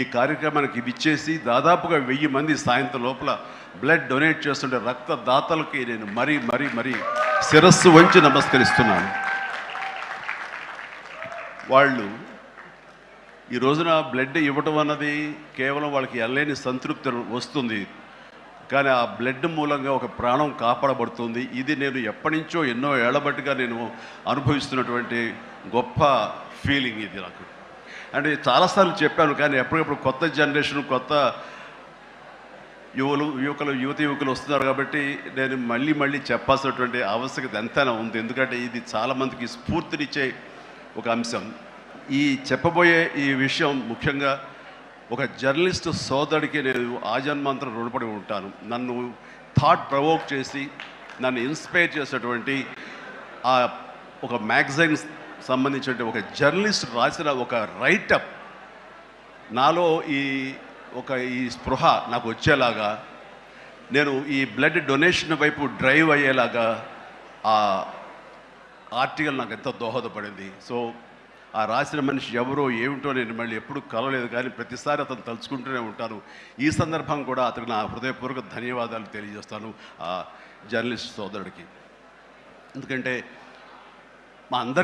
ఈ కార్యక్రమానికి విచ్చేసి దాదాపుగా 1000 మంది సాయంత్రం లోపల బ్లడ్ డొనేట్ చేస్తుంటే రక్తదాతలకి నేను మరీ శిరస్సు వంచి నమస్కరిస్తున్నాను. వాళ్ళు ఈ రోజున బ్లడ్ ఇవ్వటం అన్నది కేవలం వాళ్ళకి ఎల్లేని సంతృప్తి వస్తుంది, కానీ ఆ బ్లడ్ మూలంగా ఒక ప్రాణం కాపాడబడుతుంది. ఇది నేను ఎప్పటి నుంచో ఎన్నో ఏళ్లబట్టిగా నేను అనుభవిస్తున్నటువంటి గొప్ప ఫీలింగ్ ఇది నాకు. అంటే చాలాసార్లు చెప్పాను, కానీ ఎప్పటికప్పుడు కొత్త జనరేషన్, కొత్త యువకులు వస్తున్నారు కాబట్టి నేను మళ్ళీ చెప్పాల్సినటువంటి ఆవశ్యకత ఎంతైనా ఉంది. ఎందుకంటే ఇది చాలామందికి స్ఫూర్తినిచ్చే ఒక అంశం. ఈ చెప్పబోయే ఈ విషయం ముఖ్యంగా ఒక జర్నలిస్టు సోదరుడికి నేను ఆజన్మాంతరం రుణపడి ఉంటాను. నన్ను థాట్ ప్రవోక్ చేసి నన్ను ఇన్స్పైర్ చేసేటువంటి ఆ ఒక మ్యాగజైన్ సంబంధించిన ఒక జర్నలిస్ట్ రాసిన ఒక రైటప్ నాలో ఈ స్పృహ నాకు వచ్చేలాగా, నేను ఈ బ్లడ్ డొనేషన్ వైపు డ్రైవ్ అయ్యేలాగా ఆ ఆర్టికల్ నాకు ఎంతో దోహదపడింది. సో ఆ రాసిన మనిషి ఎవరో ఏమిటో నేను మళ్ళీ ఎప్పుడు కలవలేదు, కానీ ప్రతిసారి అతను తలుచుకుంటూనే ఉంటాను. ఈ సందర్భం కూడా అతనికి నా హృదయపూర్వక ధన్యవాదాలు తెలియజేస్తాను ఆ జర్నలిస్ట్ సోదరుడికి. ఎందుకంటే మా అందరికీ